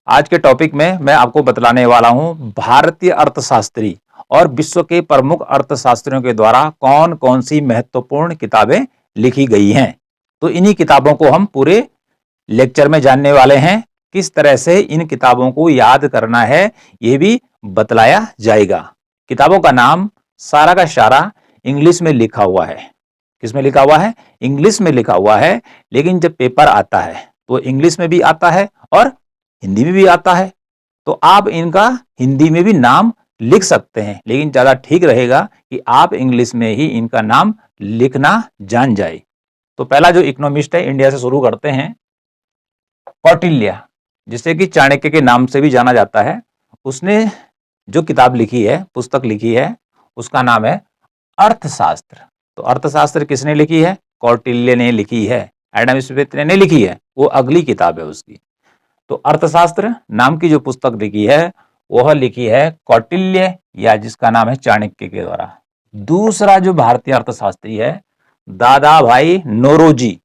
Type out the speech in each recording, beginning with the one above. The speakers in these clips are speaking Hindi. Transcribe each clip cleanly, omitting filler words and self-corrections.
आज के टॉपिक में मैं आपको बतलाने वाला हूं भारतीय अर्थशास्त्री और विश्व के प्रमुख अर्थशास्त्रियों के द्वारा कौन कौन सी महत्वपूर्ण किताबें लिखी गई हैं। तो इन्हीं किताबों को हम पूरे लेक्चर में जानने वाले हैं। किस तरह से इन किताबों को याद करना है ये भी बतलाया जाएगा। किताबों का नाम सारा का सारा इंग्लिश में लिखा हुआ है। किस में लिखा हुआ है? इंग्लिश में लिखा हुआ है, लेकिन जब पेपर आता है तो इंग्लिश में भी आता है और हिंदी में भी आता है। तो आप इनका हिंदी में भी नाम लिख सकते हैं, लेकिन ज्यादा ठीक रहेगा कि आप इंग्लिश में ही इनका नाम लिखना जान जाए। तो पहला जो इकोनॉमिस्ट है, इंडिया से शुरू करते हैं, कौटिल्य, जिसे कि चाणक्य के नाम से भी जाना जाता है। उसने जो किताब लिखी है, पुस्तक लिखी है, उसका नाम है अर्थशास्त्र। तो अर्थशास्त्र किसने लिखी है? कौटिल्य ने लिखी है। एडम स्मिथ ने नहीं लिखी है, वो अगली किताब है उसकी। तो अर्थशास्त्र नाम की जो पुस्तक लिखी है वह लिखी है कौटिल्य, या जिसका नाम है चाणक्य के द्वारा। दूसरा जो भारतीय अर्थशास्त्री है दादा भाई नौरोजी,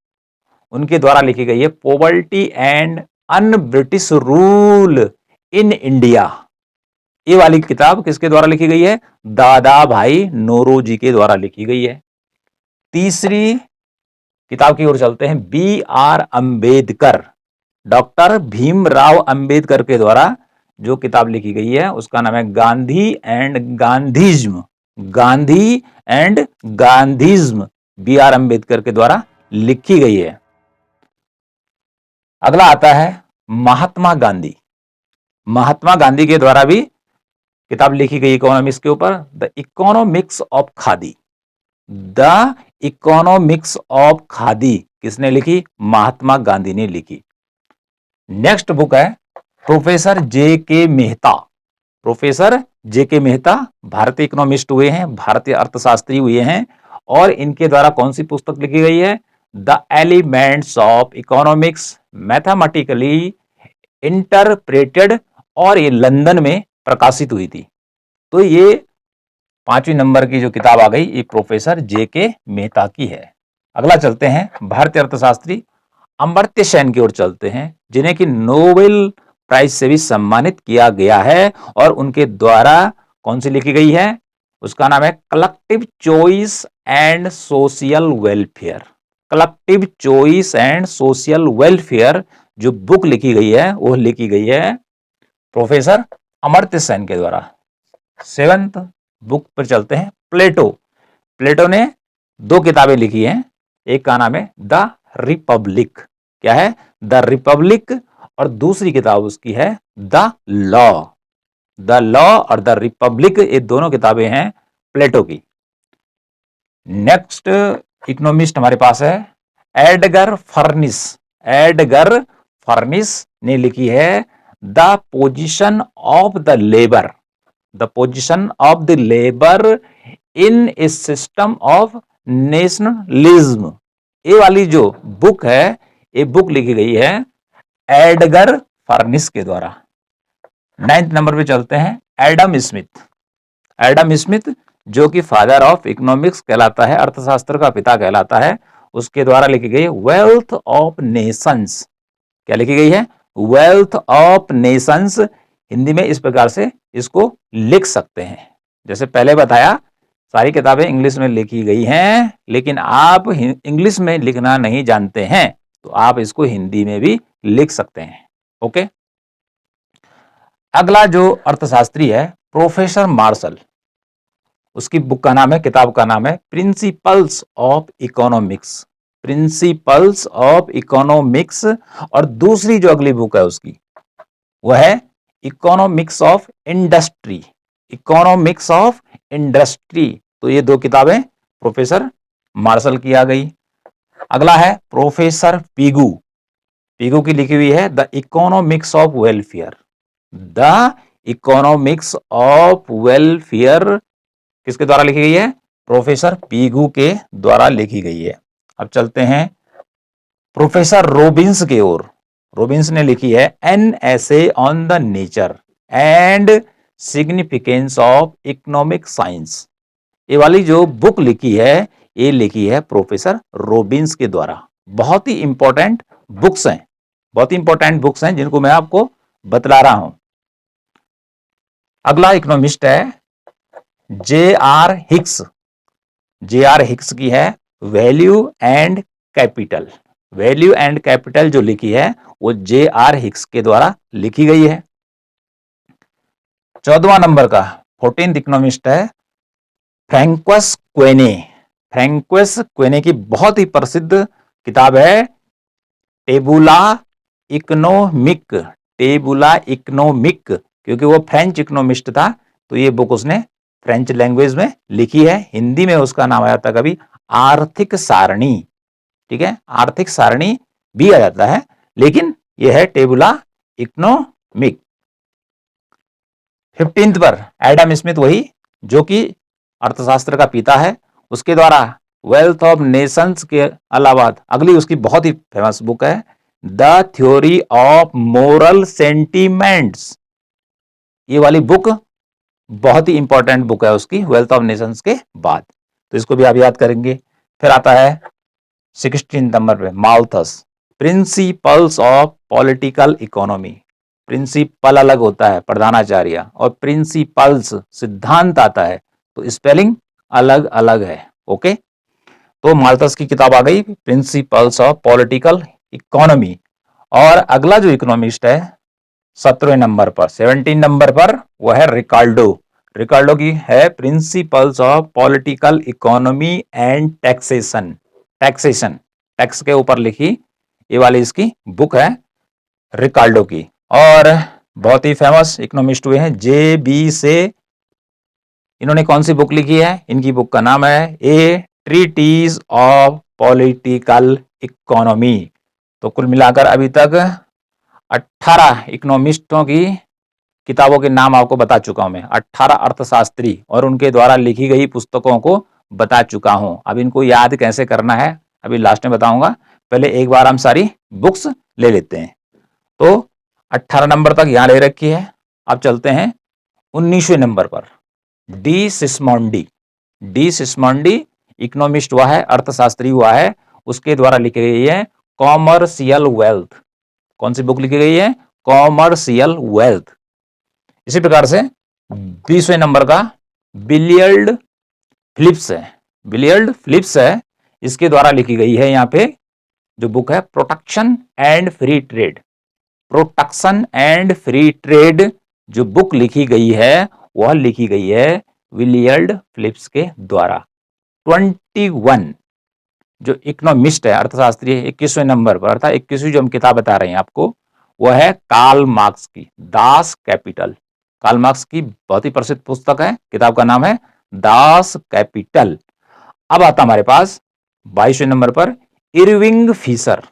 उनके द्वारा लिखी गई है poverty and un British rule in India. ये वाली किताब किसके द्वारा लिखी गई है? दादा भाई नौरोजी के द्वारा लिखी गई है। तीसरी किताब की ओर चलते हैं, B R Ambedkar, doctor Bhimrao Ambedkar के द्वारा जो किताब लिखी गई है उसका नाम है Gandhi and Gandhism. Gandhi and Gandhism B R Ambedkar के द्वारा लिखी गई है। अगला आता है महात्मा गांधी। महात्मा गांधी के द्वारा भी किताब लिखी गई इकोनॉमिक्स के ऊपर, the economics of khadi. The economics of khadi किसने लिखी? महात्मा गांधी ने लिखी। नेक्स्ट बुक है प्रोफेसर जे के मेहता। प्रोफेसर जे के मेहता भारतीय इकोनॉमिस्ट हुए हैं, भारतीय अर्थशास्त्री हुए हैं, और इनके द्वारा कौन सी पुस्तक लिखी गई है? The elements of economics mathematically interpreted, और ये लंदन में प्रकाशित हुई थी। तो ये 5वीं नंबर की जो किताब आ गई ये प्रोफेसर जे के मेहता की है। अगला चलते हैं भारतीय अर्थशास्त्री अमर्त्य सेन की ओर चलते हैं, जिन्हें कि नोबेल प्राइज से भी सम्मानित किया गया है, और उनके द्वारा कौन सी लिखी गई है? उसका नाम है collective choice and social welfare. Collective choice and social welfare जो बुक लिखी गई है वो लिखी गई है प्रोफेसर अमर्त्य सेन के द्वारा। 7th बुक पर चलते हैं, प्लेटो। प्लेटो ने 2 किताबें लिखी हैं, एक का नाम है द रिपब्लिक। क्या है? The Republic. और दूसरी किताब उसकी है द लॉ। द लॉ और द रिपब्लिक, ये दोनों किताबें हैं प्लेटो की। नेक्स्ट इकोनॉमिस्ट हमारे पास है एडगर फर्निस। एडगर फर्निस ने लिखी है the position of the labour. The position of the labour in A system of nationalism. ये वाली जो बुक है ये बुक लिखी गई है एडगर फर्निस के द्वारा। 9th नंबर पे चलते हैं, एडम स्मिथ। एडम स्मिथ जो कि फादर ऑफ इकोनॉमिक्स कहलाता है, अर्थशास्त्र का पिता कहलाता है, उसके द्वारा लिखी गई वेल्थ ऑफ नेशंस। क्या लिखी गई है? Wealth of Nations. हिंदी में इस प्रकार से इसको लिख सकते हैं, जैसे पहले बताया सारी किताबें इंग्लिश में लिखी गई हैं, लेकिन आप इंग्लिश में लिखना नहीं जानते हैं तो आप इसको हिंदी में भी लिख सकते हैं। ओके। अगला जो अर्थशास्त्री है प्रोफेसर मार्शल, उसकी बुक का नाम है, किताब का नाम है principles of economics. Principles of economics. और दूसरी जो अगली बुक है उसकी वह है economics of industry. Economics of industry. तो ये 2 किताबें प्रोफेसर मार्शल की आ गई। अगला है प्रोफेसर पीगू। पीगू की लिखी हुई है the economics of welfare. The economics of welfare किसके द्वारा लिखी गई है? प्रोफेसर पीगू के द्वारा लिखी गई है। अब चलते हैं प्रोफेसर रोबिन्स की ओर। रोबिन्स ने लिखी है an essay on the nature and significance of economic science. ये वाली जो बुक लिखी है ये लिखी है प्रोफेसर रोबिन्स के द्वारा। बहुत ही इंपॉर्टेंट बुक्स हैं, बहुत ही इंपॉर्टेंट बुक्स हैं जिनको मैं आपको बतला रहा हूं। अगला इकोनॉमिस्ट है जे.आर. हिक्स। जे.आर. हिक्स की है value and capital. Value and capital जो लिखी है वो जे.आर. हिक्स के द्वारा लिखी गई है। 14वां नंबर का 14th इकोनॉमिस्ट है फ्रैंकोइस क्वेने। फ्रैंकोइस क्वेने की बहुत ही प्रसिद्ध किताब है टेबुला इकोनॉमिक। टेबुला इकोनॉमिक, क्योंकि वो फ्रेंच इकोनॉमिस्ट था तो ये बुक उसने फ्रेंच लैंग्वेज में लिखी है। हिंदी में उसका नाम आया था कभी आर्थिक सारणी। ठीक है, आर्थिक सारणी भी आ जाता है, लेकिन यह है टेबुला इकोनॉमिक। 15th पर एडम स्मिथ, वही जो कि अर्थशास्त्र का पिता है, उसके द्वारा वेल्थ ऑफ नेशंस के अलावा अगली उसकी बहुत ही फेमस बुक है the theory of moral sentiments. ये वाली बुक बहुत ही इंपॉर्टेंट बुक है उसकी, वेल्थ ऑफ नेशंस के बाद, तो इसको भी आप याद करेंगे। फिर आता है 16 नंबर पे Malthus, principles of political economy. Principle अलग होता है प्रधानाचार्य, और प्रिंसिपल्स सिद्धांत आता है, तो स्पेलिंग अलग अलग है। ओके, तो माल्थस की किताब आ गई प्रिंसिपल्स ऑफ पॉलिटिकल इकोनॉमी। और अगला जो इकोनॉमिस्ट है 17वें नंबर पर, 17 नंबर पर, वह है रिकार्डो। रिकार्डो की है principles of political economy and taxation. Taxation, tax के ऊपर लिखी ये वाली इसकी बुक है रिकार्डो की। और बहुत ही फेमस इकोनॉमिस्ट हुए हैं जे.बी. से। इन्होंने कौन सी बुक लिखी है? इनकी बुक का नाम है ए ट्रीटीज ऑफ पॉलिटिकल इकोनॉमी। तो कुल मिलाकर अभी तक 18 इकोनॉमिस्टों की किताबों के नाम आपको बता चुका हूं मैं। 18 अर्थशास्त्री और उनके द्वारा लिखी गई पुस्तकों को बता चुका हूं। अब इनको याद कैसे करना है अभी लास्ट में बताऊंगा, पहले एक बार हम सारी बुक्स ले लेते हैं। तो 18 नंबर तक यहां ले रखी है। अब चलते हैं 19वें नंबर पर, डी सिस्मोंडी। डी सिस्मोंडी इकोनॉमिस्ट हुआ है, अर्थशास्त्री हुआ है, उसके द्वारा लिखी गई है कॉमर्शियल वेल्थ। कौन सी बुक लिखी गई है? Commercial wealth. इसी प्रकार से 20वें नंबर का बिलियर्ड फिलिप्स है। बिलियर्ड फिलिप्स है, इसके द्वारा लिखी गई है यहाँ पे जो बुक है protection and free trade. Protection and free trade जो बुक लिखी गई है वह लिखी गई है विलियर्ड फिलिप्स के द्वारा। 21 जो इकोनॉमिस्ट है अर्थशास्त्री है 21वें नंबर पर, अर्थात 21वीं जो हम किताब बता रहे हैं आपको, वह है कार्ल मार्क्स की दास कैपिटल। कार्ल मार्क्स की बहुत ही प्रसिद्ध पुस्तक है, किताब का नाम है दास कैपिटल। अब आता हमारे पास 22वें नंबर पर इरविंग फिशर।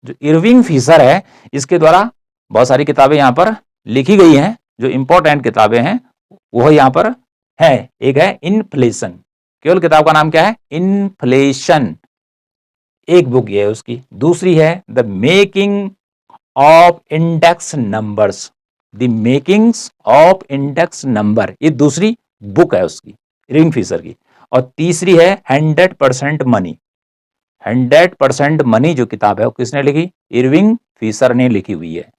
जो इरविंग फिशर है इसके द्वारा बहुत सारी किताबें यहां पर लिखी गई हैं। जो इंपॉर्टेंट किताबें हैं वह यहां पर है। एक है इन्फ्लेशन, केवल किताब का नाम क्या है? इन्फ्लेशन, एक बुक ये है उसकी। दूसरी है the making of index numbers, the makings of index number, ये दूसरी बुक है उसकी इरविंग फिशर की। और तीसरी है 100% मनी। 100% मनी जो किताब है वो किसने लिखी? इरविंग फिशर ने लिखी हुई है।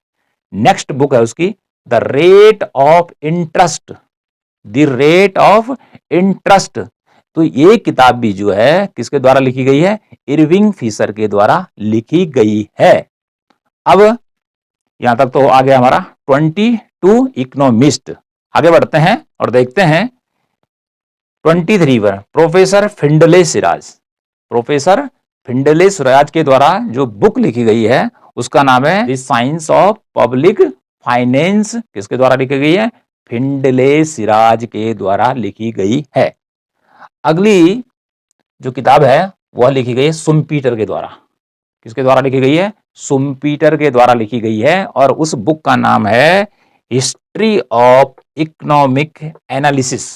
नेक्स्ट बुक है उसकी the rate of interest, the rate of interest. तो ये किताब भी जो है किसके द्वारा लिखी गई है? इरविंग फिशर के द्वारा लिखी गई है। अब यहां तक तो आ गया हमारा 22 इकोनॉमिस्ट। आगे बढ़ते हैं और देखते हैं 23 पर professor Findlay Siraj. Professor Findlay Siraj के द्वारा जो बुक लिखी गई है उसका नाम है the science of public finance. किसके द्वारा लिखी गई है? फिंडले सिराज के द्वारा लिखी गई है। अगली जो किताब है वह लिखी गई है सुम्पीटर के द्वारा। किसके द्वारा लिखी गई है? सुम्पीटर के द्वारा लिखी गई है, और उस बुक का नाम है हिस्ट्री ऑफ इकोनॉमिक एनालिसिस।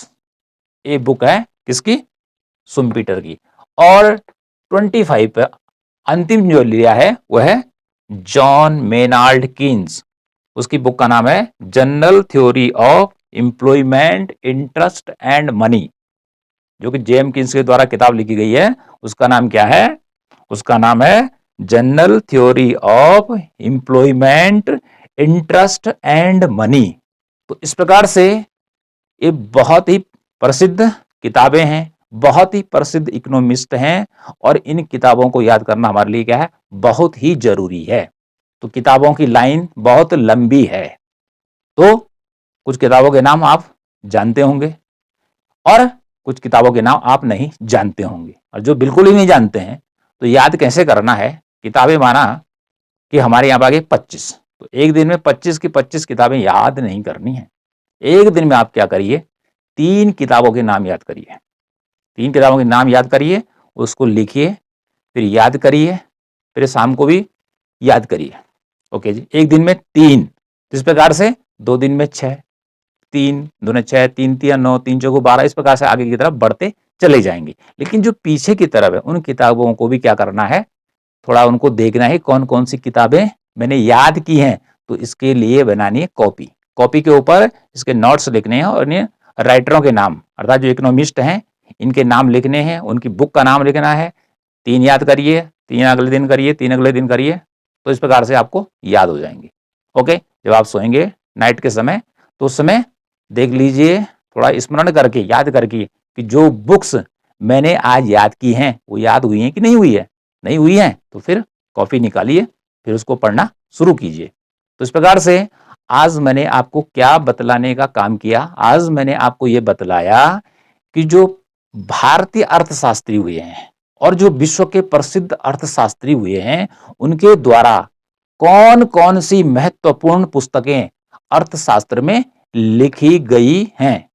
ये बुक है किसकी? सुम्पीटर की। और 25 पे अंतिम जो लिया है वह है जॉन मेनार्ड कीन्स। उसकी बुक का नाम है general theory of employment interest and money, जो कि जेम कीन्स के द्वारा किताब लिखी गई है। उसका नाम क्या है? उसका नाम है general theory of employment interest and money. तो इस प्रकार से ये बहुत ही प्रसिद्ध किताबें हैं, बहुत ही प्रसिद्ध इकोनॉमिस्ट हैं, और इन किताबों को याद करना हमारे लिए क्या है, बहुत ही जरूरी है। तो किताबों की लाइन बहुत लंबी है। तो कुछ किताबों के नाम आप जानते होंगे और कुछ किताबों के नाम आप नहीं जानते होंगे, और जो बिल्कुल ही नहीं जानते हैं तो याद कैसे करना है। किताबें माना कि हमारे यहाँ आ गए 25, तो एक दिन में 25 की 25 किताबें याद नहीं करनी है। एक दिन में आप क्या करिए, 3 किताबों के नाम याद करिए। 3 किताबों के नाम याद करिए, उसको लिखिए, फिर याद करिए, फिर शाम को भी याद करिए। ओके जी, एक दिन में 3, इस प्रकार से 2 दिन में 6, 3 दूने 6, 3 तिया 9, 3 चौको 12, इस प्रकार से आगे की तरफ बढ़ते चले जाएंगे। लेकिन जो पीछे की तरफ है उन किताबों को भी क्या करना है, थोड़ा उनको देखना है कौन कौन सी किताबें मैंने याद की हैं। तो इसके लिए बनानी है कॉपी। कॉपी के ऊपर इसके नोट्स लिखने हैं और इन्हें राइटरों के नाम, अर्थात जो इकोनॉमिस्ट हैं इनके नाम लिखने हैं, उनकी बुक का नाम लिखना है। 3 याद करिए, 3 अगले दिन करिए, 3 अगले दिन करिए, तो इस प्रकार से आपको याद हो जाएंगे। ओके, जब आप सोएंगे नाइट के समय, तो उस समय देख लीजिए, थोड़ा स्मरण करके याद करके कि जो बुक्स मैंने आज याद की हैं वो याद हुई हैं कि नहीं हुई है। नहीं हुई है तो फिर कॉपी निकालिए, फिर उसको पढ़ना शुरू कीजिए। तो इस प्रकार से आज मैंने आपको क्या बतलाने का काम किया, आज मैंने आपको ये बतलाया कि जो भारतीय अर्थशास्त्री हुए हैं और जो विश्व के प्रसिद्ध अर्थशास्त्री हुए हैं उनके द्वारा कौन कौन सी महत्वपूर्ण पुस्तकें अर्थशास्त्र में लिखी गई हैं।